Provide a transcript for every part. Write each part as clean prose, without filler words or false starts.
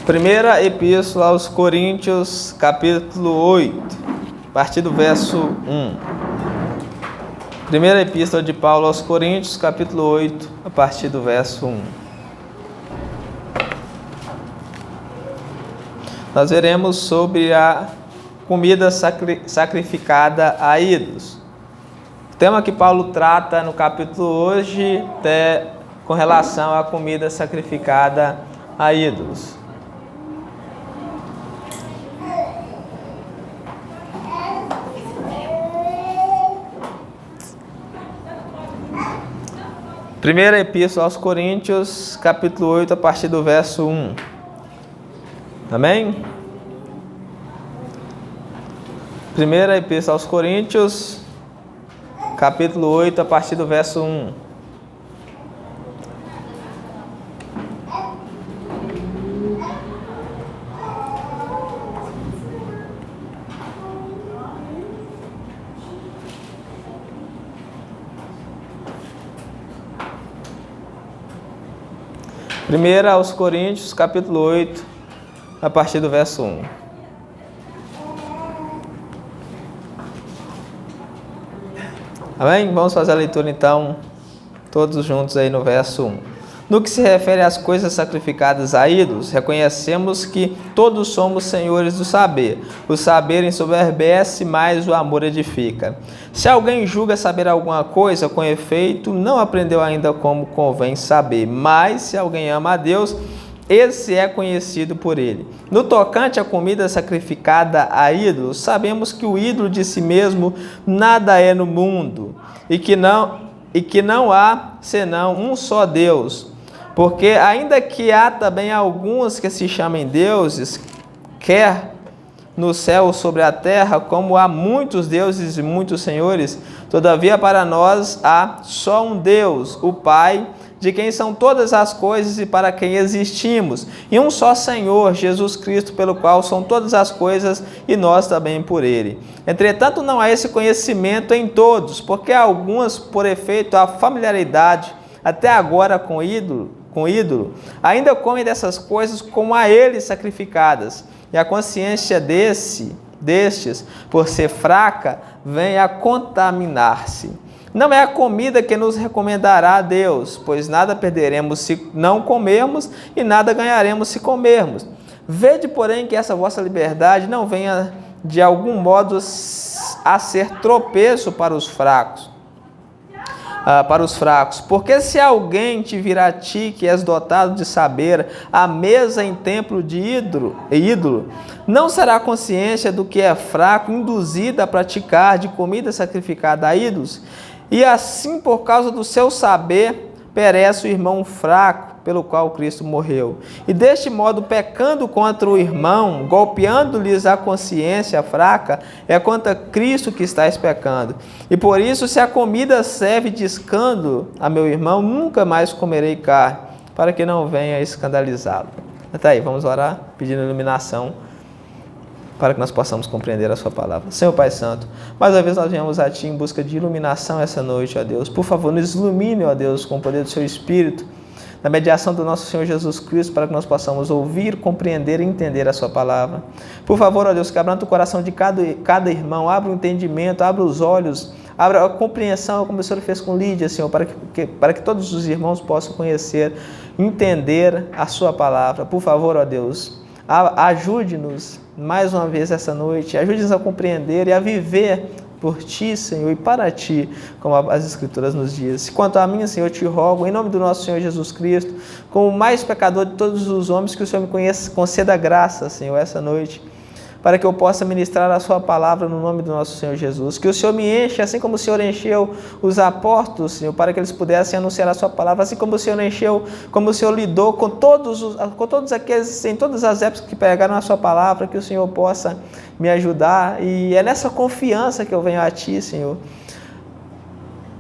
Primeira Epístola aos Coríntios, capítulo 8, a partir do verso 1. Primeira Epístola de Paulo aos Coríntios, capítulo 8, a partir do verso 1. Nós veremos sobre a comida sacrificada a ídolos. O tema que Paulo trata no capítulo hoje é com relação à comida sacrificada a ídolos. Primeira Epístola aos Coríntios, capítulo 8, a partir do verso 1. Amém? Primeira Epístola aos Coríntios, capítulo 8, a partir do verso 1. Primeira aos Coríntios, capítulo 8, a partir do verso 1. Amém? Vamos fazer a leitura então, todos juntos aí no verso 1. No que se refere às coisas sacrificadas a ídolos, reconhecemos que todos somos senhores do saber. O saber ensoberbece, mas o amor edifica. Se alguém julga saber alguma coisa, com efeito, não aprendeu ainda como convém saber. Mas se alguém ama a Deus, esse é conhecido por ele. No tocante à comida sacrificada a ídolos, sabemos que o ídolo de si mesmo nada é no mundo, e que não há senão um só Deus. Porque ainda que há também alguns que se chamem deuses, quer no céu ou sobre a terra, como há muitos deuses e muitos senhores, todavia para nós há só um Deus, o Pai, de quem são todas as coisas e para quem existimos, e um só Senhor, Jesus Cristo, pelo qual são todas as coisas e nós também por Ele. Entretanto, não há esse conhecimento em todos, porque há alguns, por efeito à familiaridade, até agora com ídolo, ainda comem dessas coisas como a eles sacrificadas, e a consciência destes, por ser fraca, vem a contaminar-se. Não é a comida que nos recomendará a Deus, pois nada perderemos se não comermos e nada ganharemos se comermos. Vede, porém, que essa vossa liberdade não venha de algum modo a ser tropeço para os fracos. Porque se alguém te vir a ti, que és dotado de saber, a mesa em templo de ídolo, não será a consciência do que é fraco induzida a praticar de comida sacrificada a ídolos? E assim, por causa do seu saber, perece o irmão fraco, pelo qual Cristo morreu. E deste modo, pecando contra o irmão, golpeando-lhes a consciência fraca, é contra Cristo que estáis pecando. E por isso, se a comida serve de escândalo a meu irmão, nunca mais comerei carne, para que não venha escandalizá-lo. Até aí, vamos orar, pedindo iluminação, para que nós possamos compreender a sua palavra. Senhor Pai Santo, mais uma vez nós viemos a Ti em busca de iluminação essa noite, ó Deus. Por favor, nos ilumine, ó Deus, com o poder do Seu Espírito, na mediação do nosso Senhor Jesus Cristo, para que nós possamos ouvir, compreender e entender a sua palavra. Por favor, ó Deus, quebranta o coração de cada irmão, abra o entendimento, abra os olhos, abra a compreensão, como o Senhor fez com Lídia, Senhor, para que todos os irmãos possam conhecer, entender a sua palavra. Por favor, ó Deus, ajude-nos mais uma vez essa noite, ajude-nos a compreender e a viver por Ti, Senhor, e para Ti, como as Escrituras nos dizem. Quanto a mim, Senhor, eu te rogo, em nome do nosso Senhor Jesus Cristo, como o mais pecador de todos os homens, que o Senhor me conheça, conceda graça, Senhor, essa noite, para que eu possa ministrar a sua palavra no nome do nosso Senhor Jesus. Que o Senhor me enche, assim como o Senhor encheu os apóstolos, Senhor, para que eles pudessem anunciar a sua palavra, assim como o Senhor encheu, como o Senhor lidou com todos aqueles, em todas as épocas que pregaram a sua palavra, que o Senhor possa me ajudar. E é nessa confiança que eu venho a Ti, Senhor,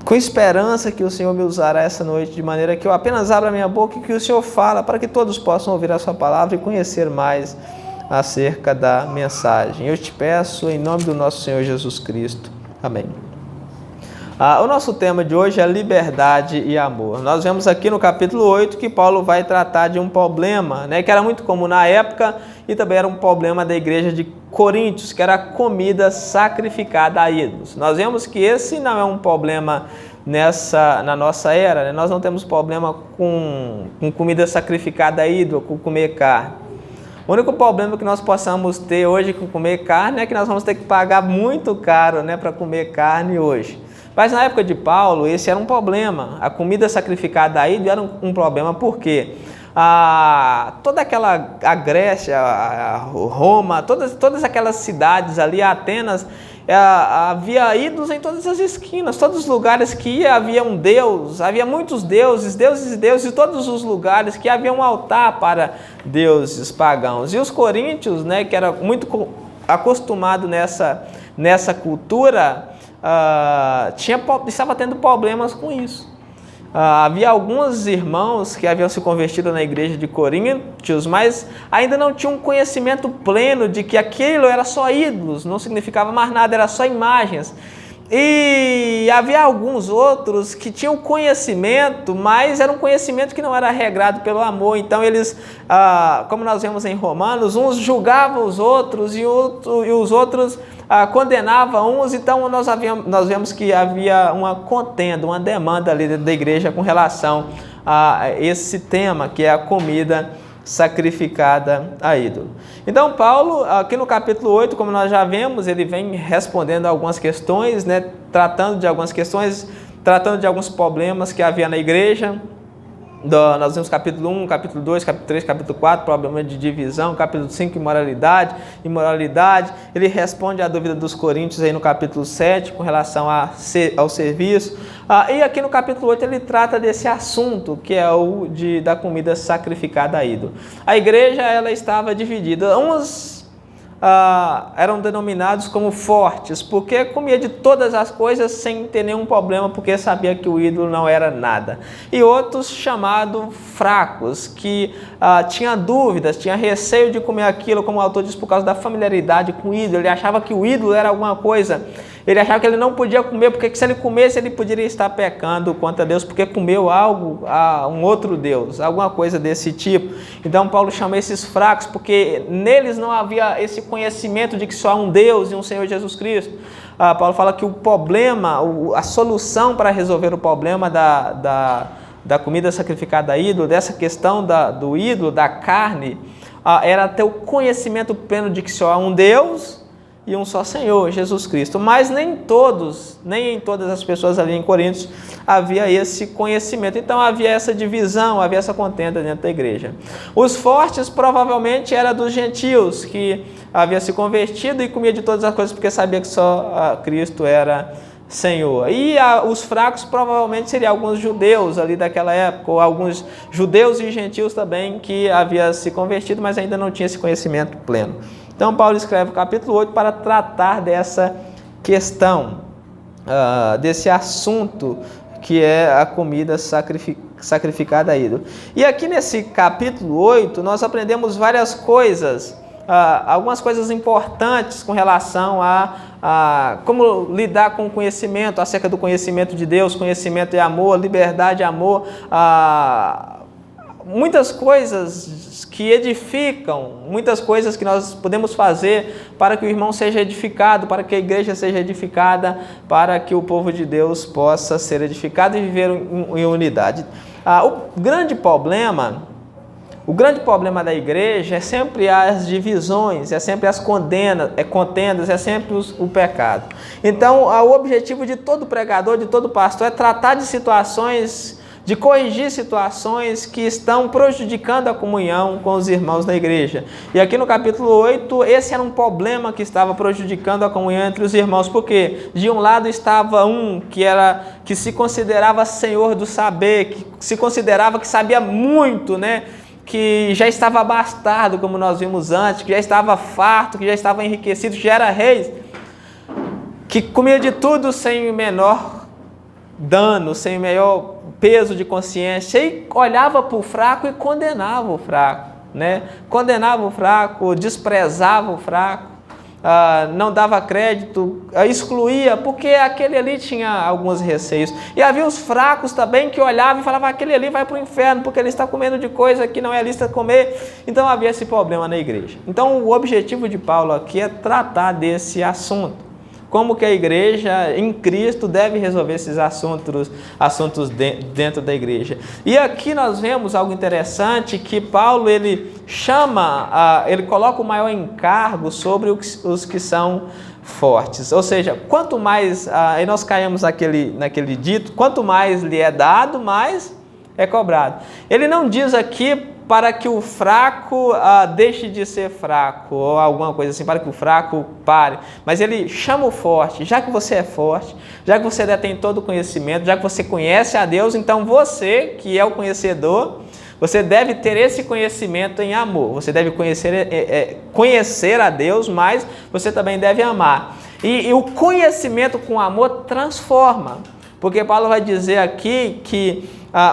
com esperança que o Senhor me usará essa noite, de maneira que eu apenas abra a minha boca e que o Senhor fala, para que todos possam ouvir a sua palavra e conhecer mais acerca da mensagem. Eu te peço em nome do nosso Senhor Jesus Cristo. Amém. O nosso tema de hoje é liberdade e amor. Nós vemos aqui no capítulo 8 que Paulo vai tratar de um problema, né, que era muito comum na época e também era um problema da igreja de Coríntios, que era a comida sacrificada a ídolos. Nós vemos que esse não é um problema na nossa era, né? Nós não temos problema com comida sacrificada a ídolo, com comer carne. O único problema que nós possamos ter hoje com comer carne é que nós vamos ter que pagar muito caro, né, para comer carne hoje. Mas na época de Paulo, esse era um problema. A comida sacrificada a ídolo era um problema, porque toda a Grécia, a Roma, todas aquelas cidades ali, Atenas, havia ídolos em todas as esquinas, todos os lugares que ia havia um deus, havia muitos deuses e deuses, e todos os lugares que havia um altar para deuses pagãos. E os coríntios, né, que era muito acostumado nessa cultura, estava tendo problemas com isso. Havia alguns irmãos que haviam se convertido na igreja de Coríntios, mas ainda não tinham um conhecimento pleno de que aquilo era só ídolos, não significava mais nada, era só imagens. E havia alguns outros que tinham conhecimento, mas era um conhecimento que não era regrado pelo amor. Então eles, como nós vemos em Romanos, uns julgavam os outros e os outros condenavam uns. Então nós vemos que havia uma contenda, uma demanda ali dentro da igreja com relação a esse tema, que é a comida sacrificada a ídolo. Então Paulo, aqui no capítulo 8, como nós já vemos, ele vem respondendo algumas questões, né, tratando de algumas questões, tratando de alguns problemas que havia na igreja. Nós vemos capítulo 1, capítulo 2, capítulo 3, capítulo 4, problema de divisão, capítulo 5, imoralidade. Ele responde à dúvida dos coríntios aí no capítulo 7, com relação ao serviço. E aqui no capítulo 8 ele trata desse assunto, que é o da comida sacrificada a ídolo. A igreja, ela estava dividida. Uns eram denominados como fortes, porque comia de todas as coisas sem ter nenhum problema, porque sabia que o ídolo não era nada. E outros chamados fracos, que tinha dúvidas, tinha receio de comer aquilo, como o autor diz, por causa da familiaridade com o ídolo. Ele achava que o ídolo era alguma coisa, ele achava que ele não podia comer, porque se ele comesse ele poderia estar pecando contra Deus, porque comeu algo a um outro Deus, alguma coisa desse tipo. Então Paulo chama esses fracos, porque neles não havia esse conhecimento de que só há um Deus e um Senhor Jesus Cristo. Paulo fala que o problema, a solução para resolver o problema da comida sacrificada a ídolo, dessa questão do ídolo, da carne, era ter o conhecimento pleno de que só há um Deus e um só Senhor, Jesus Cristo. Mas nem em todas as pessoas ali em Coríntios havia esse conhecimento. Então havia essa divisão, havia essa contenda dentro da igreja. Os fortes provavelmente eram dos gentios, que havia se convertido e comia de todas as coisas porque sabia que só Cristo era Senhor. E os fracos provavelmente seriam alguns judeus ali daquela época, ou alguns judeus e gentios também que haviam se convertido, mas ainda não tinham esse conhecimento pleno. Então Paulo escreve o capítulo 8 para tratar dessa questão, desse assunto que é a comida sacrificada a ídolo. E aqui nesse capítulo 8 nós aprendemos várias coisas, algumas coisas importantes com relação a como lidar com o conhecimento, acerca do conhecimento de Deus, conhecimento e amor, liberdade e amor, muitas coisas que edificam, muitas coisas que nós podemos fazer para que o irmão seja edificado, para que a igreja seja edificada, para que o povo de Deus possa ser edificado e viver em unidade. O grande problema da igreja é sempre as divisões, é sempre as contendas, é sempre o pecado. Então, o objetivo de todo pregador, de todo pastor, é tratar de situações, de corrigir situações que estão prejudicando a comunhão com os irmãos da igreja. E aqui no capítulo 8, esse era um problema que estava prejudicando a comunhão entre os irmãos, porque de um lado estava um que se considerava senhor do saber, que se considerava que sabia muito, né? Que já estava abastado, como nós vimos antes, que já estava farto, que já estava enriquecido, que já era rei, que comia de tudo sem o menor dano, sem o maior peso de consciência, e olhava para o fraco e condenava o fraco, né? Condenava o fraco, desprezava o fraco. não dava crédito, excluía, porque aquele ali tinha alguns receios. E havia os fracos também que olhavam e falavam, aquele ali vai para o inferno, porque ele está comendo de coisa que não é lícita comer. Então havia esse problema na igreja. Então o objetivo de Paulo aqui é tratar desse assunto. Como que a igreja em Cristo deve resolver esses assuntos dentro da igreja. E aqui nós vemos algo interessante, que Paulo ele coloca o maior encargo sobre os que são fortes. Ou seja, quanto mais, aí nós caímos naquele dito, quanto mais lhe é dado, mais é cobrado. Ele não diz aqui para que o fraco deixe de ser fraco, ou alguma coisa assim, para que o fraco pare. Mas ele chama o forte. Já que você é forte, já que você detém todo o conhecimento, já que você conhece a Deus, então você, que é o conhecedor, você deve ter esse conhecimento em amor. Você deve conhecer a Deus, mas você também deve amar. E o conhecimento com amor transforma. Porque Paulo vai dizer aqui que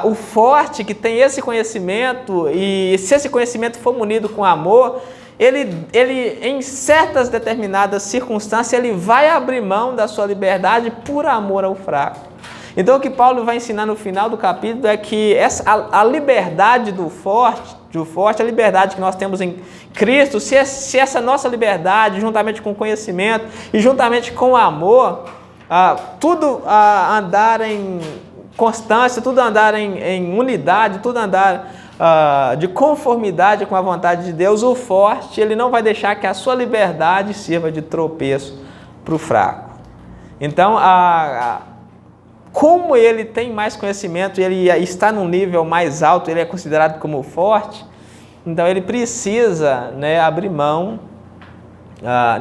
o forte que tem esse conhecimento, e se esse conhecimento for munido com amor, ele em certas determinadas circunstâncias, ele vai abrir mão da sua liberdade por amor ao fraco. Então o que Paulo vai ensinar no final do capítulo é que a liberdade do forte, a liberdade que nós temos em Cristo, se essa nossa liberdade, juntamente com o conhecimento e juntamente com o amor, tudo andar em constância, tudo andar em unidade, tudo andar de conformidade com a vontade de Deus, o forte, ele não vai deixar que a sua liberdade sirva de tropeço para o fraco. Então, como ele tem mais conhecimento, ele está num nível mais alto, ele é considerado como forte, então ele precisa, abrir mão,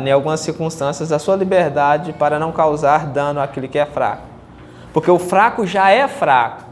em algumas circunstâncias, da sua liberdade para não causar dano àquele que é fraco. Porque o fraco já é fraco.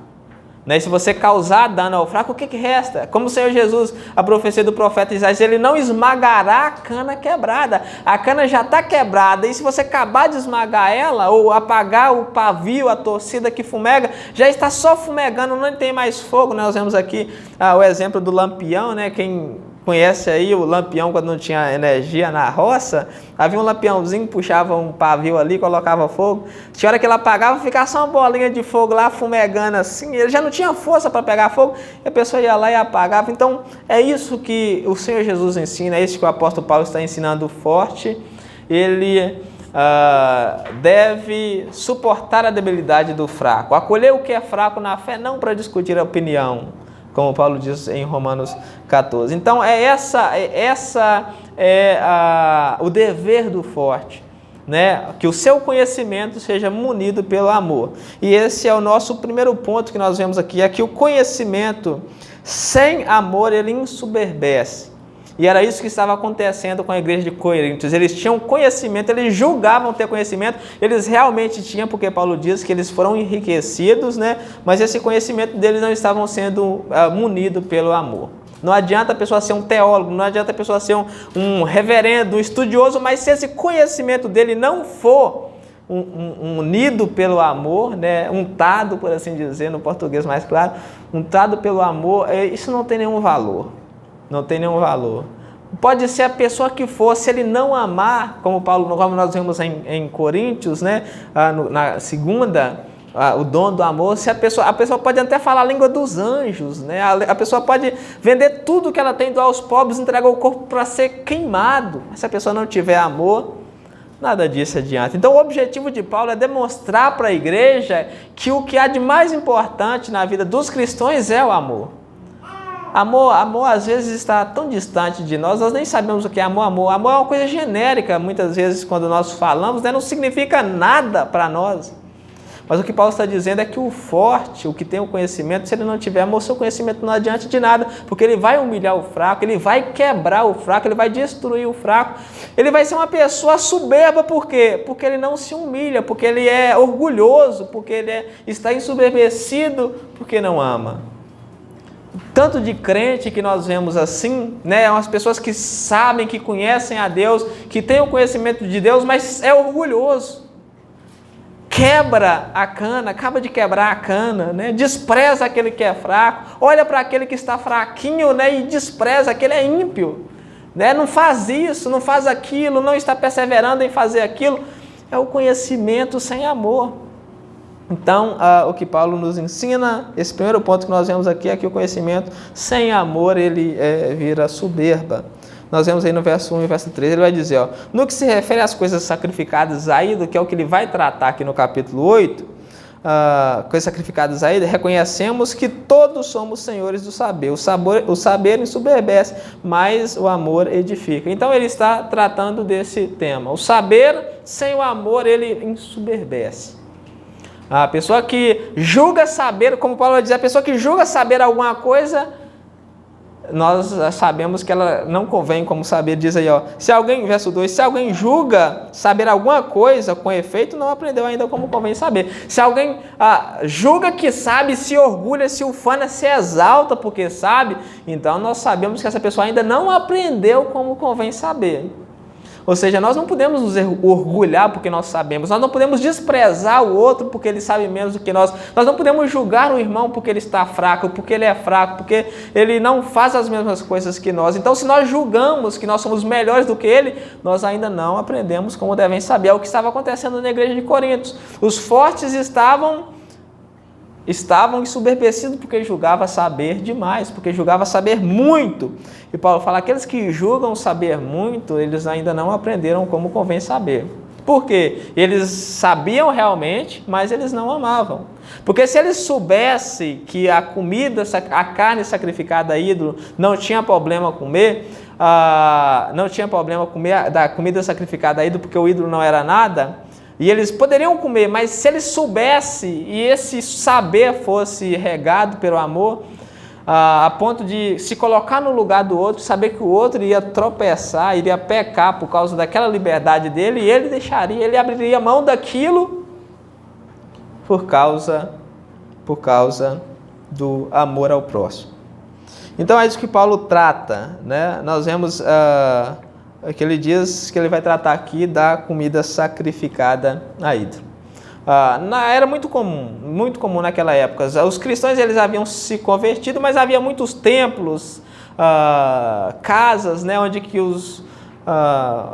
E se você causar dano ao fraco, o que resta? Como o Senhor Jesus, a profecia do profeta Isaías, ele não esmagará a cana quebrada. A cana já está quebrada, e se você acabar de esmagar ela, ou apagar o pavio, a torcida que fumega, já está só fumegando, não tem mais fogo. Nós vemos aqui o exemplo do lampião, quem conhece aí o lampião quando não tinha energia na roça, havia um lampiãozinho, puxava um pavio ali, colocava fogo, tinha hora que ele apagava, ficava só uma bolinha de fogo lá, fumegando assim, ele já não tinha força para pegar fogo, e a pessoa ia lá e apagava. Então é isso que o Senhor Jesus ensina, é isso que o apóstolo Paulo está ensinando forte. Ele deve suportar a debilidade do fraco, acolher o que é fraco na fé, não para discutir a opinião, como Paulo diz em Romanos 14. Então, o dever do forte, que o seu conhecimento seja munido pelo amor. E esse é o nosso primeiro ponto que nós vemos aqui, é que o conhecimento sem amor, ele ensoberbece. E era isso que estava acontecendo com a igreja de Coríntios. Eles tinham conhecimento, eles julgavam ter conhecimento, eles realmente tinham, porque Paulo diz que eles foram enriquecidos, mas esse conhecimento deles não estavam sendo munido pelo amor. Não adianta a pessoa ser um teólogo, não adianta a pessoa ser um reverendo, um estudioso, mas se esse conhecimento dele não for unido pelo amor, untado, por assim dizer, no português mais claro, untado pelo amor, isso não tem nenhum valor. Não tem nenhum valor. Pode ser a pessoa que for, se ele não amar, como nós vemos em Coríntios, na segunda, o dom do amor, se a pessoa pode até falar a língua dos anjos, a pessoa pode vender tudo que ela tem, doar aos pobres, entregar o corpo para ser queimado. Mas se a pessoa não tiver amor, nada disso adianta. Então o objetivo de Paulo é demonstrar para a igreja que o que há de mais importante na vida dos cristãos é o amor. Amor às vezes está tão distante de nós nem sabemos o que é amor. Amor é uma coisa genérica, muitas vezes quando nós falamos, não significa nada para nós. Mas o que Paulo está dizendo é que o forte, o que tem o conhecimento, se ele não tiver amor, seu conhecimento não adianta de nada, porque ele vai humilhar o fraco, ele vai quebrar o fraco, ele vai destruir o fraco, ele vai ser uma pessoa soberba. Por quê? Porque ele não se humilha, porque ele é orgulhoso, porque ele está ensoberbecido, porque não ama. Tanto de crente que nós vemos assim, umas pessoas que sabem, que conhecem a Deus, que têm o conhecimento de Deus, mas é orgulhoso. Quebra a cana, acaba de quebrar a cana, despreza aquele que é fraco, olha para aquele que está fraquinho, e despreza aquele é ímpio. né? Não faz isso, não faz aquilo, não está perseverando em fazer aquilo. É o conhecimento sem amor. Então, o que Paulo nos ensina, esse primeiro ponto que nós vemos aqui, é que o conhecimento sem amor, ele vira soberba. Nós vemos aí no verso 1 e verso 3, ele vai dizer, ó, no que se refere às coisas sacrificadas a ídolo, que é o que ele vai tratar aqui no capítulo 8, coisas sacrificadas a ídolo, reconhecemos que todos somos senhores do saber. O saber ensoberbece, mas o amor edifica. Então ele está tratando desse tema. O saber sem o amor, ele ensoberbece. A pessoa que julga saber, como Paulo vai dizer, a pessoa que julga saber alguma coisa, nós sabemos que ela não convém como saber. Diz aí, ó, se alguém, verso 2, se alguém julga saber alguma coisa, com efeito não aprendeu ainda como convém saber. Se alguém julga que sabe, se orgulha, se ufana, se exalta porque sabe, então nós sabemos que essa pessoa ainda não aprendeu como convém saber. Ou seja, nós não podemos nos orgulhar porque nós sabemos, nós não podemos desprezar o outro porque ele sabe menos do que nós não podemos julgar o irmão porque ele está fraco, porque ele é fraco, porque ele não faz as mesmas coisas que nós. Então, se nós julgamos que nós somos melhores do que ele, nós ainda não aprendemos como devem saber. É o que estava acontecendo na igreja de Corinto. Os fortes estavam ensoberbecidos porque julgava saber demais, porque julgava saber muito. E Paulo fala, aqueles que julgam saber muito, eles ainda não aprenderam como convém saber. Por quê? Eles sabiam realmente, mas eles não amavam. Porque se eles soubessem que a carne sacrificada a ídolo não tinha problema comer, da comida sacrificada a ídolo, porque o ídolo não era nada, e eles poderiam comer, mas se eles soubessem e esse saber fosse regado pelo amor, a ponto de se colocar no lugar do outro, saber que o outro ia tropeçar, iria pecar por causa daquela liberdade dele, e ele abriria mão daquilo por causa do amor ao próximo. Então é isso que Paulo trata, né? Nós vemos que ele diz que ele vai tratar aqui da comida sacrificada a ídolo. Era muito comum naquela época. Os cristãos eles haviam se convertido, mas havia muitos templos, casas, né, onde que os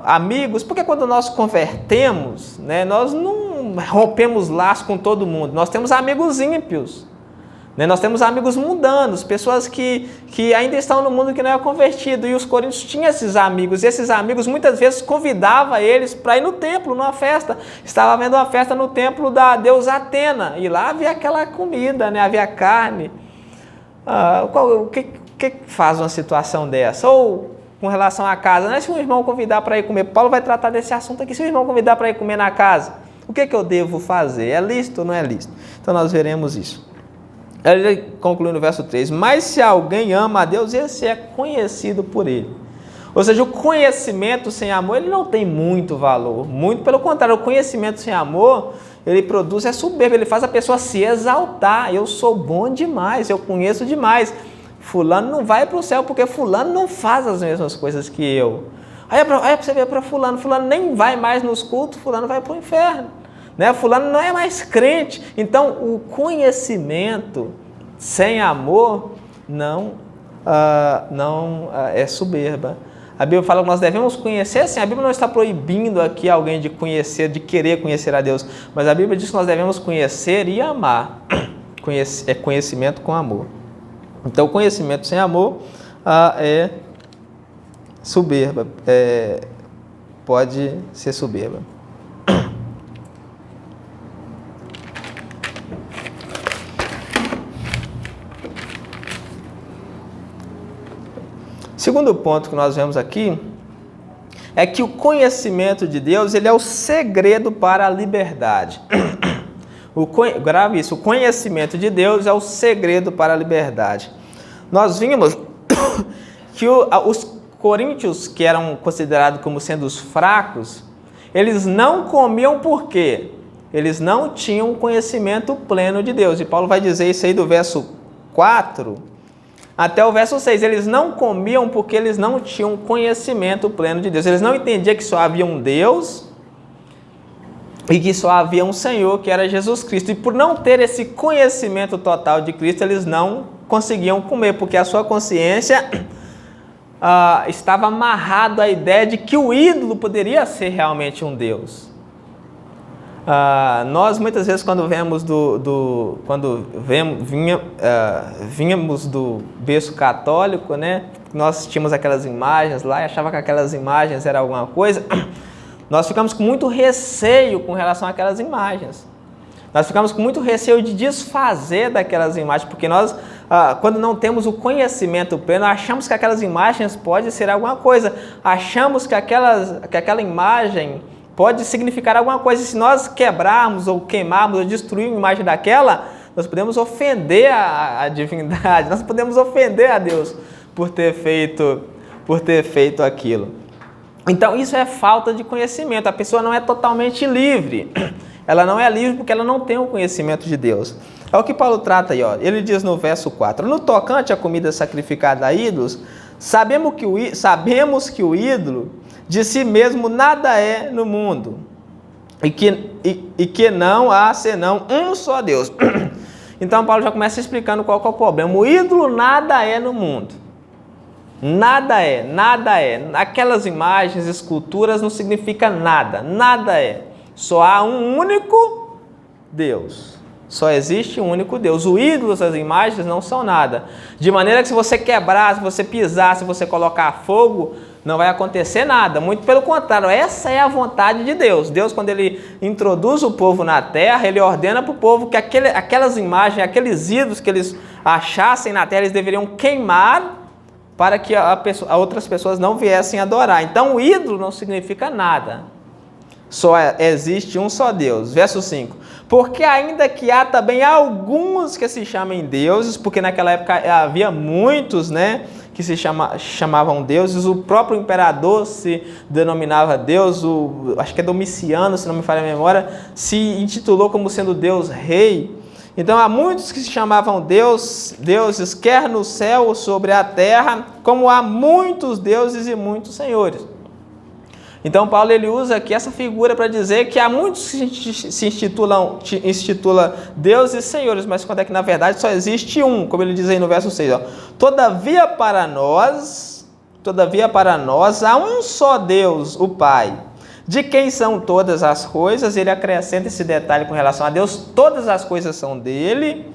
amigos, porque quando nós convertemos, né, nós não rompemos laço com todo mundo, nós temos amigos ímpios. Nós temos amigos mundanos, pessoas que ainda estão no mundo que não é convertido. E os coríntios tinham esses amigos. E esses amigos muitas vezes convidavam eles para ir no templo, numa festa. Estava havendo uma festa no templo da deusa Atena. E lá havia aquela comida, né? Havia carne. O que faz uma situação dessa? Ou com relação à casa, né? Se um irmão convidar para ir comer, Paulo vai tratar desse assunto aqui. Se um irmão convidar para ir comer na casa, o que eu devo fazer? É lícito ou não é lícito? Então nós veremos isso. Ele conclui no verso 3, mas se alguém ama a Deus, esse é conhecido por ele. Ou seja, o conhecimento sem amor, ele não tem muito valor. Muito pelo contrário, o conhecimento sem amor, ele produz soberba, ele faz a pessoa se exaltar. Eu sou bom demais, eu conheço demais. Fulano não vai para o céu porque fulano não faz as mesmas coisas que eu. Aí você vê para fulano nem vai mais nos cultos, fulano vai para o inferno. Né? Fulano não é mais crente. Então, o conhecimento sem amor não é soberba. A Bíblia fala que nós devemos conhecer, assim, a Bíblia não está proibindo aqui alguém de conhecer, de querer conhecer a Deus, mas a Bíblia diz que nós devemos conhecer e amar. É conhecimento com amor. Então, conhecimento sem amor é soberba, pode ser soberba. Segundo ponto que nós vemos aqui é que o conhecimento de Deus, ele é o segredo para a liberdade. Grave isso, o conhecimento de Deus é o segredo para a liberdade. Nós vimos que os coríntios, que eram considerados como sendo os fracos, eles não comiam por quê? Eles não tinham conhecimento pleno de Deus. E Paulo vai dizer isso aí do verso 4 até o verso 6, eles não comiam porque eles não tinham conhecimento pleno de Deus. Eles não entendiam que só havia um Deus e que só havia um Senhor, que era Jesus Cristo. E por não ter esse conhecimento total de Cristo, eles não conseguiam comer, porque a sua consciência estava amarrado à ideia de que o ídolo poderia ser realmente um Deus. Nós muitas vezes quando vínhamos do berço católico, né, nós tínhamos aquelas imagens lá e achava que aquelas imagens eram alguma coisa, nós ficamos com muito receio com relação àquelas imagens. Nós ficamos com muito receio de desfazer daquelas imagens, porque nós, quando não temos o conhecimento pleno, achamos que aquelas imagens podem ser alguma coisa, achamos que aquela imagem pode significar alguma coisa. Se nós quebrarmos ou queimarmos ou destruirmos uma imagem daquela, nós podemos ofender a divindade, nós podemos ofender a Deus por ter feito aquilo. Então isso é falta de conhecimento, a pessoa não é totalmente livre. Ela não é livre porque ela não tem o conhecimento de Deus. É o que Paulo trata aí, ó. Ele diz no verso 4, no tocante à comida sacrificada a ídolos, sabemos que o ídolo de si mesmo nada é no mundo, e que não há senão um só Deus. Então Paulo já começa explicando qual que é o problema. O ídolo nada é no mundo. Nada é. Aquelas imagens, esculturas não significa nada. Nada é. Só há um único Deus. Só existe um único Deus. O ídolo, as imagens não são nada. De maneira que se você quebrar, se você pisar, se você colocar fogo, não vai acontecer nada. Muito pelo contrário, essa é a vontade de Deus. Deus, quando Ele introduz o povo na terra, Ele ordena para o povo que aquelas imagens, aqueles ídolos que eles achassem na terra, eles deveriam queimar para que outras pessoas não viessem adorar. Então o ídolo não significa nada. Só existe um só Deus. Verso 5. Porque ainda que há também alguns que se chamem deuses, porque naquela época havia muitos, né, que se chamavam deuses, o próprio imperador se denominava Deus, acho que é Domiciano, se não me falha a memória, se intitulou como sendo Deus rei. Então há muitos que se chamavam deuses, quer no céu ou sobre a terra, como há muitos deuses e muitos senhores. Então Paulo ele usa aqui essa figura para dizer que há muitos que se institulam deuses e senhores, mas quando é que na verdade só existe um, como ele diz aí no verso 6. Ó. Todavia para nós há um só Deus, o Pai, de quem são todas as coisas. Ele acrescenta esse detalhe com relação a Deus, todas as coisas são dele,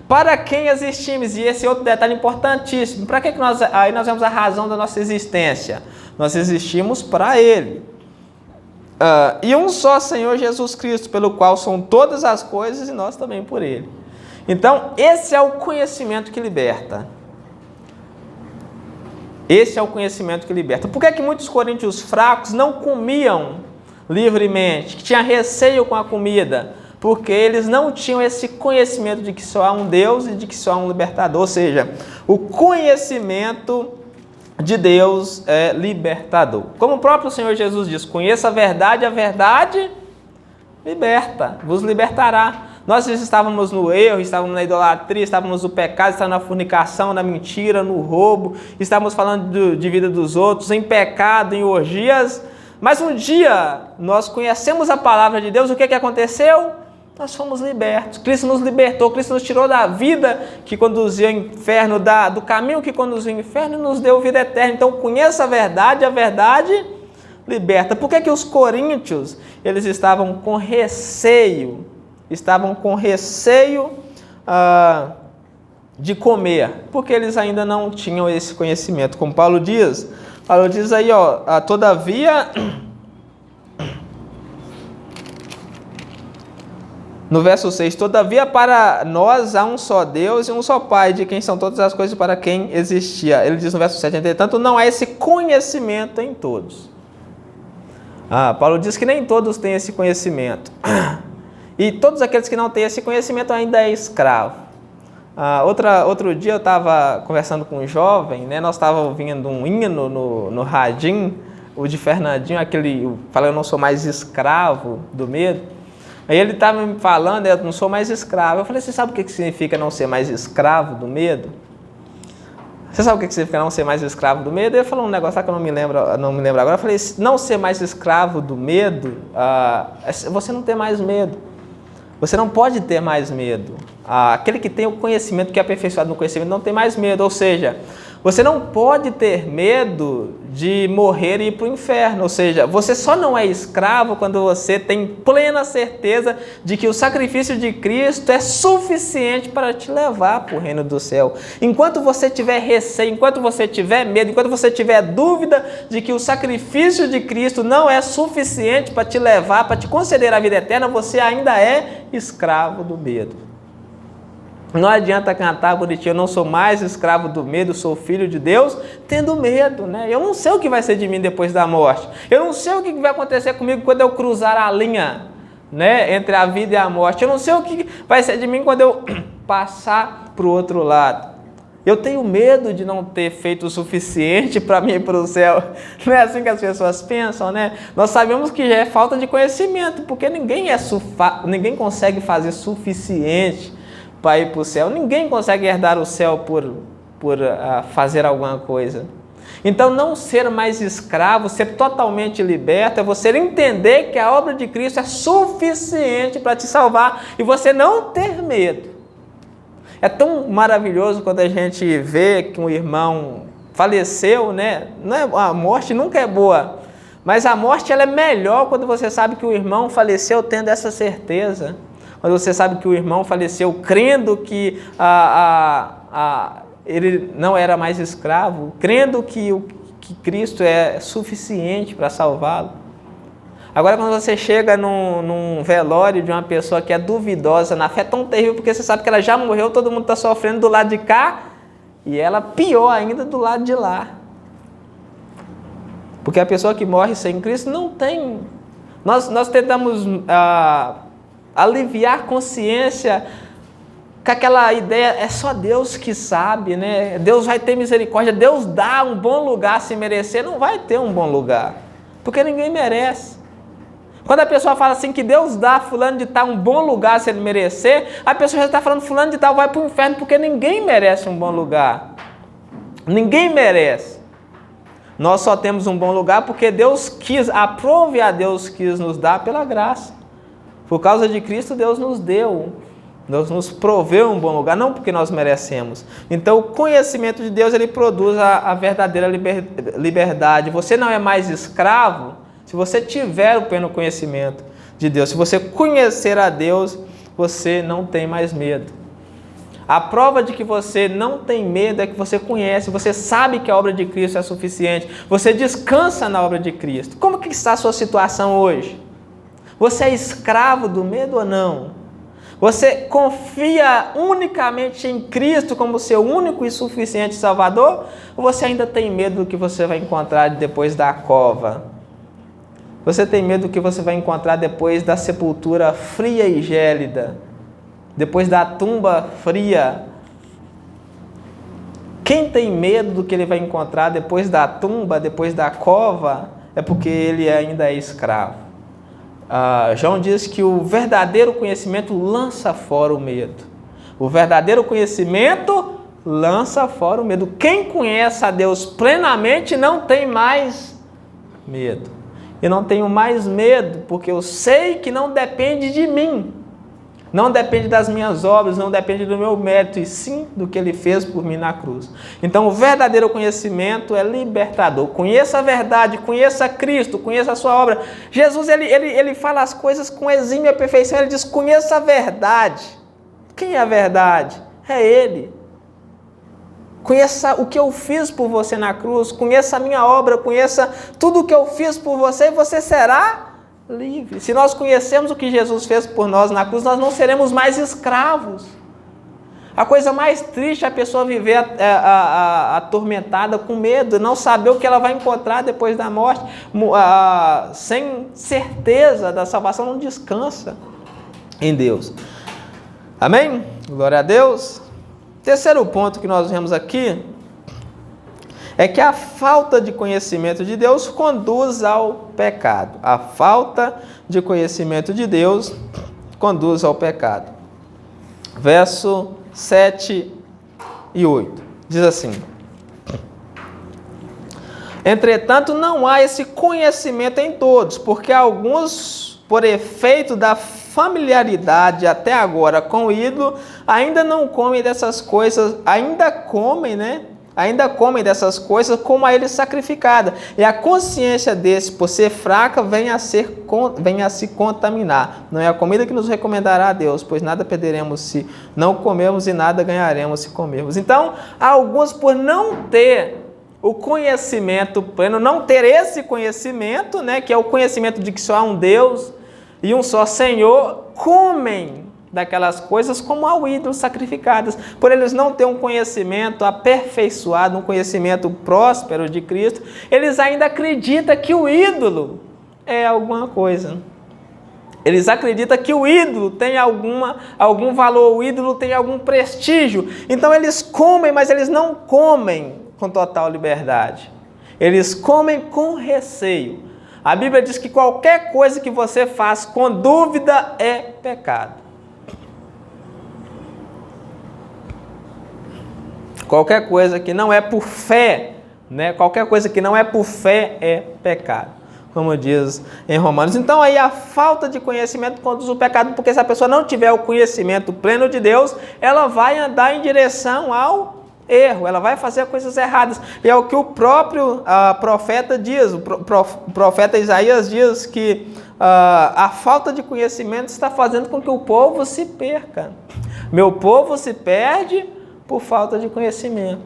para quem existimos. E esse outro detalhe importantíssimo, para que nós vemos a razão da nossa existência. Nós existimos para Ele. E um só Senhor Jesus Cristo, pelo qual são todas as coisas e nós também por Ele. Então, esse é o conhecimento que liberta. Esse é o conhecimento que liberta. Por que muitos coríntios fracos não comiam livremente, que tinham receio com a comida? Porque eles não tinham esse conhecimento de que só há um Deus e de que só há um libertador. Ou seja, o conhecimento de Deus é libertador. Como o próprio Senhor Jesus diz, conheça a verdade liberta, vos libertará. Nós estávamos no erro, estávamos na idolatria, estávamos no pecado, estávamos na fornicação, na mentira, no roubo, estávamos falando de vida dos outros, em pecado, em orgias. Mas um dia nós conhecemos a palavra de Deus, o que aconteceu? Nós fomos libertos. Cristo nos libertou, Cristo nos tirou da vida que conduzia ao inferno, do caminho que conduzia ao inferno e nos deu vida eterna. Então conheça a verdade liberta. Por que os coríntios, eles estavam com receio? De comer, porque eles ainda não tinham esse conhecimento. Como Paulo diz aí, ó, todavia... No verso 6, todavia para nós há um só Deus e um só Pai, de quem são todas as coisas para quem existia. Ele diz no verso 7, entretanto, não há esse conhecimento em todos. Paulo diz que nem todos têm esse conhecimento. E todos aqueles que não têm esse conhecimento ainda é escravo. Outro dia eu estava conversando com um jovem, né? Nós estávamos ouvindo um hino no radinho, o de Fernandinho, fala, eu não sou mais escravo do medo. Aí ele estava me falando, eu não sou mais escravo. Eu falei, você sabe o que significa não ser mais escravo do medo? Você sabe o que significa não ser mais escravo do medo? Ele falou um negócio lá que eu não me lembro agora. Eu falei, não ser mais escravo do medo, você não ter mais medo. Você não pode ter mais medo. Aquele que tem o conhecimento, que é aperfeiçoado no conhecimento, não tem mais medo. Ou seja, Você não pode ter medo de morrer e ir para o inferno. Ou seja, você só não é escravo quando você tem plena certeza de que o sacrifício de Cristo é suficiente para te levar para o reino do céu. Enquanto você tiver receio, enquanto você tiver medo, enquanto você tiver dúvida de que o sacrifício de Cristo não é suficiente para te levar, para te conceder a vida eterna, você ainda é escravo do medo. Não adianta cantar bonitinho, eu não sou mais escravo do medo, sou filho de Deus, tendo medo, né? Eu não sei o que vai ser de mim depois da morte. Eu não sei o que vai acontecer comigo quando eu cruzar a linha, né, entre a vida e a morte. Eu não sei o que vai ser de mim quando eu passar para o outro lado. Eu tenho medo de não ter feito o suficiente para mim ir para o céu. Não é assim que as pessoas pensam, né? Nós sabemos que já é falta de conhecimento, porque ninguém consegue fazer suficiente para ir para o céu. Ninguém consegue herdar o céu por fazer alguma coisa. Então, não ser mais escravo, ser totalmente liberto, é você entender que a obra de Cristo é suficiente para te salvar e você não ter medo. É tão maravilhoso quando a gente vê que um irmão faleceu, né? A morte nunca é boa, mas a morte ela é melhor quando você sabe que o irmão faleceu tendo essa certeza. Quando você sabe que o irmão faleceu crendo que ele não era mais escravo, crendo que Cristo é suficiente para salvá-lo. Agora, quando você chega num velório de uma pessoa que é duvidosa na fé, é tão terrível, porque você sabe que ela já morreu, todo mundo está sofrendo do lado de cá, e ela pior ainda do lado de lá. Porque a pessoa que morre sem Cristo não tem... Nós tentamos... aliviar a consciência com aquela ideia, é só Deus que sabe, né? Deus vai ter misericórdia, Deus dá um bom lugar se merecer, não vai ter um bom lugar, porque ninguém merece. Quando a pessoa fala assim que Deus dá fulano de tal um bom lugar se ele merecer, a pessoa já está falando fulano de tal vai para o inferno, porque ninguém merece um bom lugar. Ninguém merece. Nós só temos um bom lugar porque Deus quis, aprove a Deus quis nos dar pela graça. Por causa de Cristo, Deus nos deu, Deus nos proveu um bom lugar, não porque nós merecemos. Então, o conhecimento de Deus, ele produz a verdadeira liberdade. Você não é mais escravo se você tiver o pleno conhecimento de Deus. Se você conhecer a Deus, você não tem mais medo. A prova de que você não tem medo é que você conhece, você sabe que a obra de Cristo é suficiente, você descansa na obra de Cristo. Como que está a sua situação hoje? Você é escravo do medo ou não? Você confia unicamente em Cristo como seu único e suficiente Salvador? Ou você ainda tem medo do que você vai encontrar depois da cova? Você tem medo do que você vai encontrar depois da sepultura fria e gélida? Depois da tumba fria? Quem tem medo do que ele vai encontrar depois da tumba, depois da cova, é porque ele ainda é escravo. João diz que o verdadeiro conhecimento lança fora o medo. O verdadeiro conhecimento lança fora o medo. Quem conhece a Deus plenamente não tem mais medo. Eu não tenho mais medo porque eu sei que não depende de mim. Não depende das minhas obras, não depende do meu mérito, e sim do que Ele fez por mim na cruz. Então, o verdadeiro conhecimento é libertador. Conheça a verdade, conheça Cristo, conheça a sua obra. Jesus, ele fala as coisas com exímia perfeição. Ele diz, conheça a verdade. Quem é a verdade? É Ele. Conheça o que eu fiz por você na cruz, conheça a minha obra, conheça tudo o que eu fiz por você e você será livre. Se nós conhecemos o que Jesus fez por nós na cruz, nós não seremos mais escravos. A coisa mais triste é a pessoa viver atormentada com medo, não saber o que ela vai encontrar depois da morte, sem certeza da salvação, não descansa em Deus. Amém? Glória a Deus. Terceiro ponto que nós vemos aqui é que a falta de conhecimento de Deus conduz ao pecado. A falta de conhecimento de Deus conduz ao pecado. Verso 7 e 8. Diz assim: entretanto, não há esse conhecimento em todos, porque alguns, por efeito da familiaridade até agora com o ídolo, ainda não comem dessas coisas, ainda comem, né? ainda comem dessas coisas como a eles sacrificada. E a consciência desse, por ser fraca, vem a se contaminar. Não é a comida que nos recomendará a Deus, pois nada perderemos se não comermos e nada ganharemos se comermos. Então, alguns, por não ter o conhecimento pleno, não ter esse conhecimento, né, que é o conhecimento de que só há um Deus e um só Senhor, comem daquelas coisas como ao ídolo sacrificadas. Por eles não ter um conhecimento aperfeiçoado, um conhecimento próspero de Cristo, eles ainda acreditam que o ídolo é alguma coisa. Eles acreditam que o ídolo tem algum valor, o ídolo tem algum prestígio. Então eles comem, mas eles não comem com total liberdade. Eles comem com receio. A Bíblia diz que qualquer coisa que você faz com dúvida é pecado. Qualquer coisa que não é por fé, né? Qualquer coisa que não é por fé é pecado, como diz em Romanos. Então aí a falta de conhecimento conduz o pecado, porque se a pessoa não tiver o conhecimento pleno de Deus, ela vai andar em direção ao erro, ela vai fazer coisas erradas. E é o que o próprio profeta diz, o profeta Isaías diz que a falta de conhecimento está fazendo com que o povo se perca. Meu povo se perde por falta de conhecimento.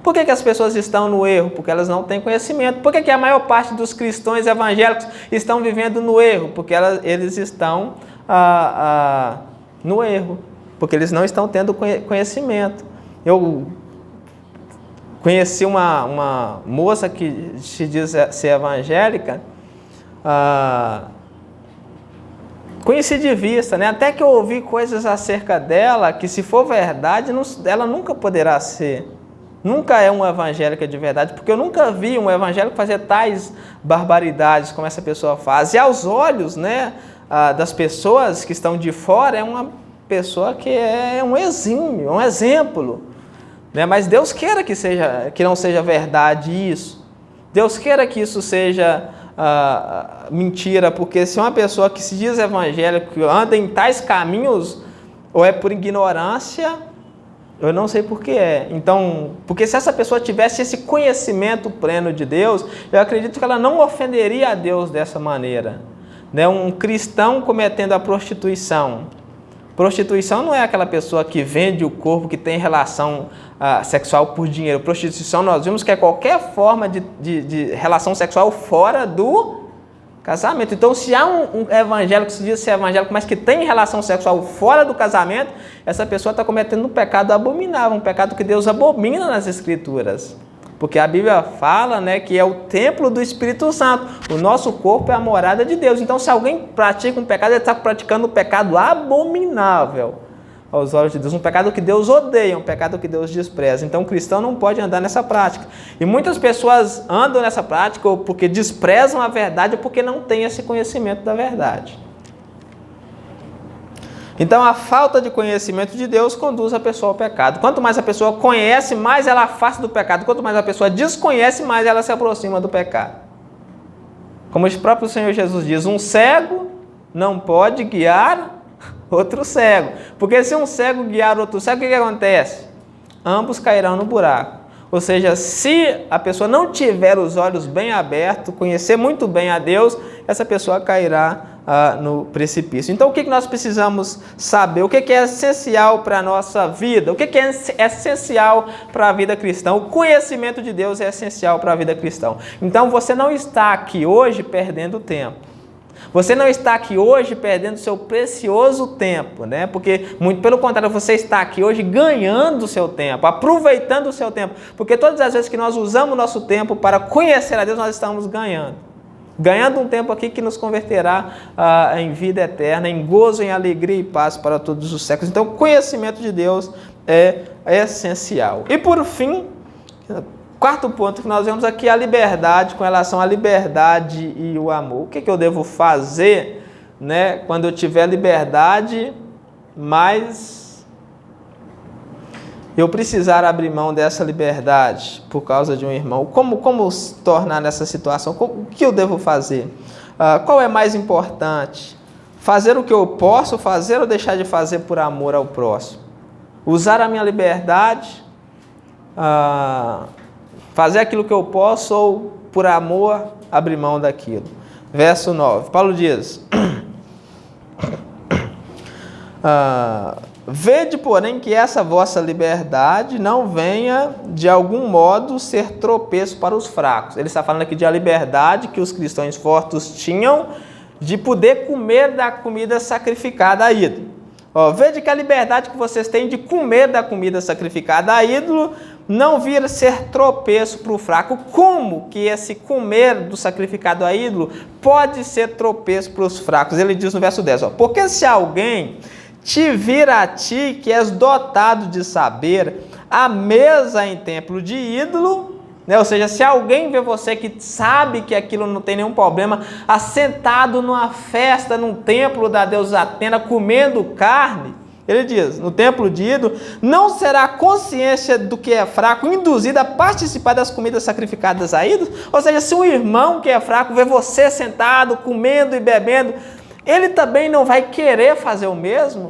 Por que as pessoas estão no erro? Porque elas não têm conhecimento. Por que a maior parte dos cristãos evangélicos estão vivendo no erro? Porque eles estão no erro, porque eles não estão tendo conhecimento. Eu conheci uma moça que se diz ser evangélica, conheci de vista, né? Até que eu ouvi coisas acerca dela que, se for verdade, ela nunca poderá ser. Nunca é uma evangélica de verdade, porque eu nunca vi um evangélico fazer tais barbaridades como essa pessoa faz. E aos olhos, né, das pessoas que estão de fora, é uma pessoa que é um exímio, um exemplo. Né? Mas Deus queira que não seja verdade isso. Deus queira que isso seja mentira, porque se uma pessoa que se diz evangélica anda em tais caminhos, ou é por ignorância, eu não sei por que é. Então, porque se essa pessoa tivesse esse conhecimento pleno de Deus, eu acredito que ela não ofenderia a Deus dessa maneira. Né? Um cristão cometendo a prostituição. Prostituição não é aquela pessoa que vende o corpo, que tem relação sexual por dinheiro. Prostituição, nós vimos que é qualquer forma de relação sexual fora do casamento. Então, se há um evangélico que se diz ser evangélico, mas que tem relação sexual fora do casamento, essa pessoa está cometendo um pecado abominável, um pecado que Deus abomina nas Escrituras. Porque a Bíblia fala, né, que é o templo do Espírito Santo. O nosso corpo é a morada de Deus. Então, se alguém pratica um pecado, ele está praticando um pecado abominável aos olhos de Deus. Um pecado que Deus odeia, um pecado que Deus despreza. Então, o cristão não pode andar nessa prática. E muitas pessoas andam nessa prática ou porque desprezam a verdade ou porque não têm esse conhecimento da verdade. Então, a falta de conhecimento de Deus conduz a pessoa ao pecado. Quanto mais a pessoa conhece, mais ela afasta do pecado. Quanto mais a pessoa desconhece, mais ela se aproxima do pecado. Como o próprio Senhor Jesus diz, um cego não pode guiar outro cego. Porque se um cego guiar outro cego, o que acontece? Ambos cairão no buraco. Ou seja, se a pessoa não tiver os olhos bem abertos, conhecer muito bem a Deus, essa pessoa cairá no precipício. Então, o que nós precisamos saber? O que é essencial para a nossa vida? O que é essencial para a vida cristã? O conhecimento de Deus é essencial para a vida cristã. Então, você não está aqui hoje perdendo tempo. Você não está aqui hoje perdendo seu precioso tempo, né? Porque, muito pelo contrário, você está aqui hoje ganhando o seu tempo, aproveitando o seu tempo. Porque todas as vezes que nós usamos o nosso tempo para conhecer a Deus, nós estamos ganhando. Ganhando um tempo aqui que nos converterá em vida eterna, em gozo, em alegria e paz para todos os séculos. Então, o conhecimento de Deus é essencial. E por fim, quarto ponto que nós vemos aqui, a liberdade, com relação à liberdade e o amor. O que eu devo fazer, né, quando eu tiver liberdade, mas eu precisar abrir mão dessa liberdade por causa de um irmão? Como se tornar nessa situação? O que eu devo fazer? Qual é mais importante? Fazer o que eu posso fazer ou deixar de fazer por amor ao próximo? Usar a minha liberdade fazer aquilo que eu posso ou, por amor, abrir mão daquilo. Verso 9, Paulo diz: vede, porém, que essa vossa liberdade não venha, de algum modo, ser tropeço para os fracos. Ele está falando aqui de a liberdade que os cristãos fortes tinham de poder comer da comida sacrificada a ídolo. Vede que a liberdade que vocês têm de comer da comida sacrificada a ídolo não vir a ser tropeço para o fraco. Como que esse comer do sacrificado a ídolo pode ser tropeço para os fracos? Ele diz no verso 10, porque se alguém te vir a ti, que és dotado de saber, a mesa em templo de ídolo, né? Ou seja, se alguém vê você que sabe que aquilo não tem nenhum problema, assentado numa festa, num templo da deusa Atena, comendo carne, ele diz, no templo de ídolo, não será a consciência do que é fraco induzida a participar das comidas sacrificadas a ídolos? Ou seja, se um irmão que é fraco vê você sentado, comendo e bebendo, ele também não vai querer fazer o mesmo?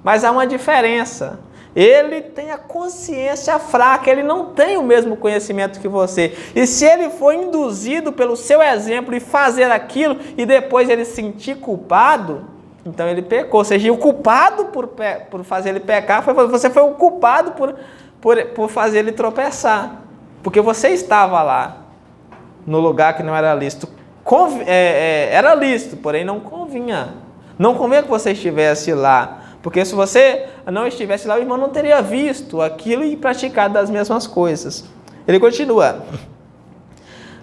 Mas há uma diferença. Ele tem a consciência fraca, ele não tem o mesmo conhecimento que você. E se ele for induzido pelo seu exemplo e fazer aquilo, e depois ele se sentir culpado, então ele pecou. Ou seja, o culpado por fazer ele pecar, você foi o culpado por fazer ele tropeçar. Porque você estava lá, no lugar que não era lícito. Era lícito, porém não convinha. Não convinha que você estivesse lá. Porque se você não estivesse lá, o irmão não teria visto aquilo e praticado as mesmas coisas. Ele continua.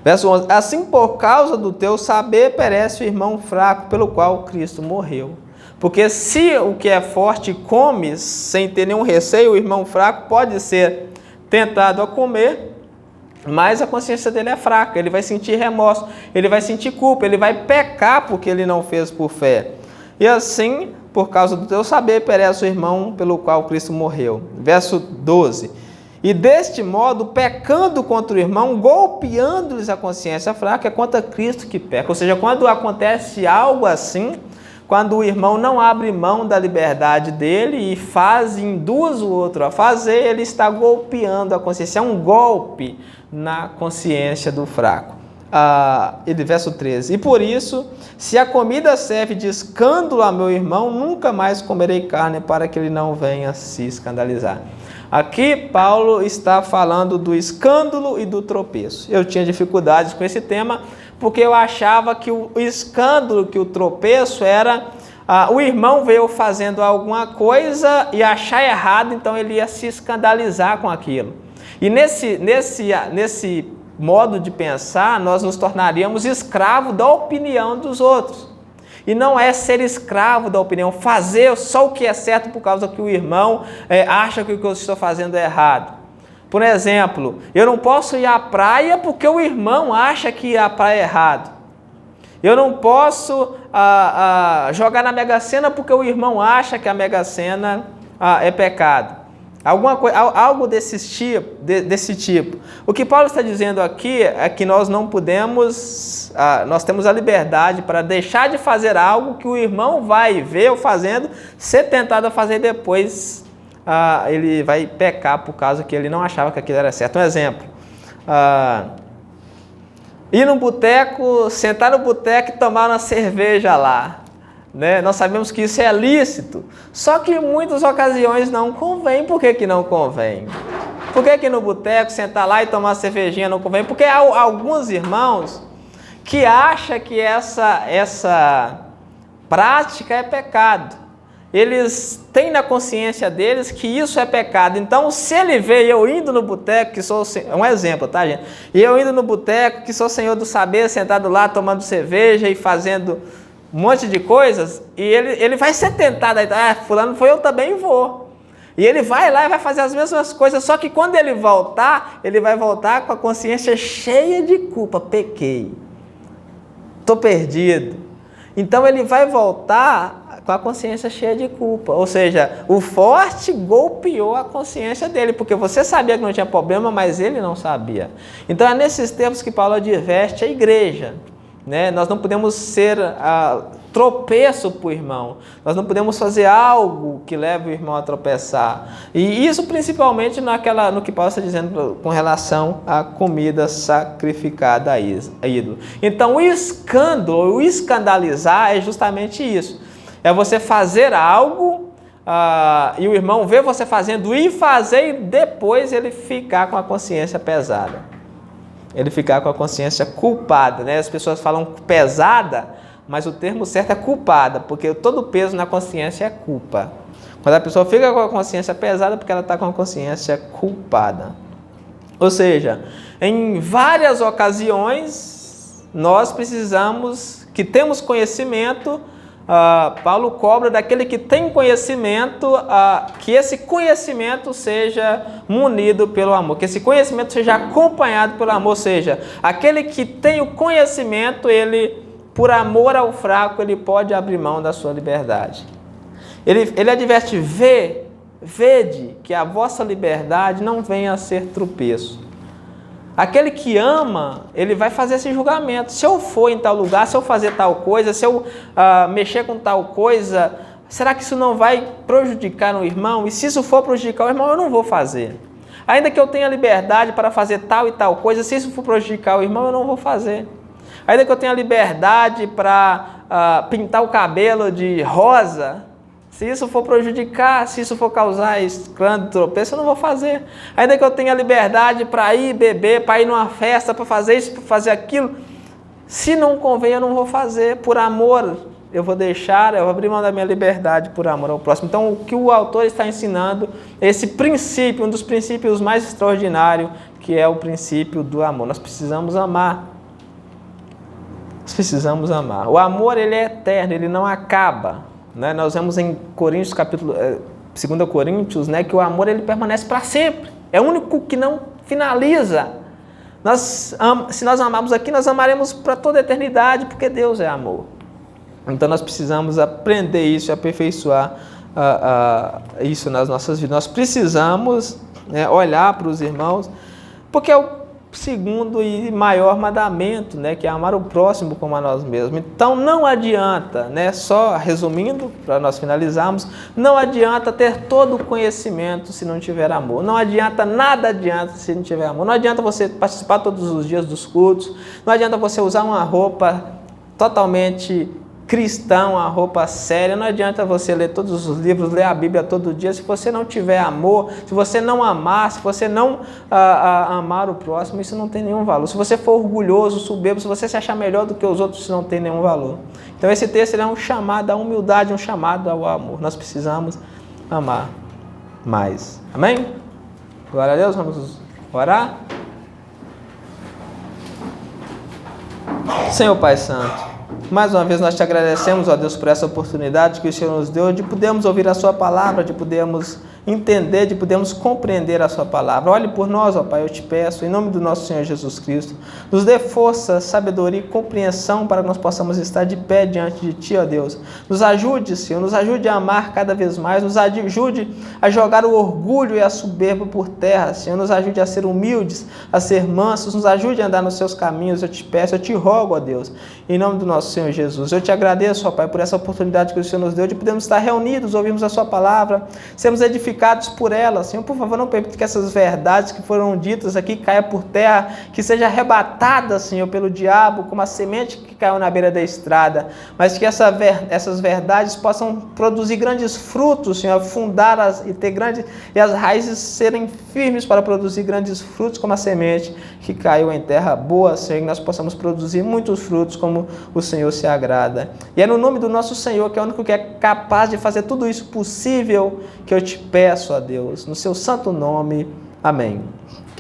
Verso 11. Assim, por causa do teu saber, perece o irmão fraco, pelo qual Cristo morreu. Porque se o que é forte come, sem ter nenhum receio, o irmão fraco pode ser tentado a comer, mas a consciência dele é fraca, ele vai sentir remorso, ele vai sentir culpa, ele vai pecar porque ele não fez por fé. E assim, por causa do teu saber, perece o irmão pelo qual Cristo morreu. Verso 12. E deste modo, pecando contra o irmão, golpeando-lhes a consciência fraca, é contra Cristo que peca. Ou seja, quando acontece algo assim, quando o irmão não abre mão da liberdade dele e induz o outro a fazer, ele está golpeando a consciência. É um golpe na consciência do fraco. Verso 13. E por isso, se a comida serve de escândalo a meu irmão, nunca mais comerei carne para que ele não venha se escandalizar. Aqui Paulo está falando do escândalo e do tropeço. Eu tinha dificuldades com esse tema porque eu achava que o escândalo, que o tropeço era o irmão veio fazendo alguma coisa e achar errado, então ele ia se escandalizar com aquilo. E nesse modo de pensar, nós nos tornaríamos escravos da opinião dos outros. E não é ser escravo da opinião, fazer só o que é certo por causa que o irmão acha que o que eu estou fazendo é errado. Por exemplo, eu não posso ir à praia porque o irmão acha que ir à praia é errado. Eu não posso jogar na Mega Sena porque o irmão acha que a Mega Sena é pecado. Algo desse tipo. O que Paulo está dizendo aqui é que nós não podemos, nós temos a liberdade para deixar de fazer algo que o irmão vai ver eu fazendo, ser tentado a fazer depois, ele vai pecar por causa que ele não achava que aquilo era certo. Um exemplo, ir no boteco, sentar no boteco e tomar uma cerveja lá. Né? Nós sabemos que isso é lícito, só que em muitas ocasiões não convém. Por que não convém? Por que no boteco sentar lá e tomar uma cervejinha não convém? Porque há alguns irmãos que acham que essa prática é pecado. Eles têm na consciência deles que isso é pecado. Então, se ele vê eu indo no boteco, que sou um exemplo, tá, gente? E eu indo no boteco, que sou senhor do saber, sentado lá tomando cerveja e fazendo um monte de coisas, e ele vai ser tentado, fulano foi, eu também vou. E ele vai lá e vai fazer as mesmas coisas, só que quando ele vai voltar com a consciência cheia de culpa. Pequei, estou perdido. Então ele vai voltar com a consciência cheia de culpa. Ou seja, o forte golpeou a consciência dele, porque você sabia que não tinha problema, mas ele não sabia. Então é nesses tempos que Paulo adverte a igreja. né? Nós não podemos ser tropeço para o irmão. Nós não podemos fazer algo que leve o irmão a tropeçar. E isso principalmente no que Paulo está dizendo com relação à comida sacrificada a ídolo. Então o escândalo, o escandalizar é justamente isso. É você fazer algo e o irmão ver você fazendo e fazer e depois ele ficar com a consciência pesada. Ele ficar com a consciência culpada, né? As pessoas falam pesada, mas o termo certo é culpada, porque todo peso na consciência é culpa. Quando a pessoa fica com a consciência pesada, porque ela está com a consciência culpada. Ou seja, em várias ocasiões, nós precisamos, que temos conhecimento, Paulo cobra daquele que tem conhecimento, que esse conhecimento seja munido pelo amor, que esse conhecimento seja acompanhado pelo amor, ou seja, aquele que tem o conhecimento, ele, por amor ao fraco, ele pode abrir mão da sua liberdade. Ele adverte, vede que a vossa liberdade não venha a ser tropeço. Aquele que ama, ele vai fazer esse julgamento. Se eu for em tal lugar, se eu fazer tal coisa, se eu mexer com tal coisa, será que isso não vai prejudicar o irmão? E se isso for prejudicar o irmão, eu não vou fazer. Ainda que eu tenha liberdade para fazer tal e tal coisa, se isso for prejudicar o irmão, eu não vou fazer. Ainda que eu tenha liberdade para pintar o cabelo de rosa, se isso for prejudicar, se isso for causar escândalo, tropeço, eu não vou fazer. Ainda que eu tenha liberdade para ir beber, para ir numa festa, para fazer isso, para fazer aquilo, se não convém, eu não vou fazer. Por amor, eu vou abrir mão da minha liberdade por amor ao próximo. Então, o que o autor está ensinando é esse princípio, um dos princípios mais extraordinários, que é o princípio do amor. Nós precisamos amar. Nós precisamos amar. O amor, ele é eterno, ele não acaba. Nós vemos em Coríntios, 2 Coríntios, né, que o amor ele permanece para sempre. É o único que não finaliza. Se nós amarmos aqui, nós amaremos para toda a eternidade, porque Deus é amor. Então nós precisamos aprender isso e aperfeiçoar isso nas nossas vidas. Nós precisamos, né, olhar para os irmãos, porque é o segundo e maior mandamento, né, que é amar o próximo como a nós mesmos. Então não adianta, né, só resumindo, para nós finalizarmos, não adianta ter todo o conhecimento se não tiver amor. Não adianta, nada adianta se não tiver amor. Não adianta você participar todos os dias dos cultos, não adianta você usar uma roupa totalmente cristã, uma roupa séria, não adianta você ler todos os livros, ler a Bíblia todo dia, se você não tiver amor, se você não amar, se você não amar o próximo, isso não tem nenhum valor. Se você for orgulhoso, soberbo, se você se achar melhor do que os outros, isso não tem nenhum valor. Então esse texto é um chamado à humildade, um chamado ao amor. Nós precisamos amar mais. Amém? Glória a Deus, vamos orar? Senhor Pai Santo, mais uma vez nós te agradecemos, ó Deus, por essa oportunidade que o Senhor nos deu de podermos ouvir a sua palavra, de podermos entender, de podermos compreender a sua palavra. Olhe por nós, ó Pai, eu te peço, em nome do nosso Senhor Jesus Cristo, nos dê força, sabedoria e compreensão para que nós possamos estar de pé diante de Ti, ó Deus. Nos ajude, Senhor, nos ajude a amar cada vez mais, nos ajude a jogar o orgulho e a soberba por terra, Senhor, nos ajude a ser humildes, a ser mansos, nos ajude a andar nos seus caminhos, eu te peço, eu te rogo, ó Deus, em nome do nosso Senhor Jesus. Eu te agradeço, ó Pai, por essa oportunidade que o Senhor nos deu de podermos estar reunidos, ouvirmos a sua palavra, sermos edificados por ela. Senhor, por favor, não permita que essas verdades que foram ditas aqui caia por terra, que seja arrebatada, Senhor, pelo diabo, como a semente que caiu na beira da estrada, mas que essas verdades possam produzir grandes frutos, Senhor, fundá-las e ter grandes, e as raízes serem firmes para produzir grandes frutos, como a semente que caiu em terra boa, Senhor, que nós possamos produzir muitos frutos como o Senhor se agrada. E é no nome do nosso Senhor, que é o único que é capaz de fazer tudo isso possível, que eu te peço, ó Deus, no seu santo nome. Amém.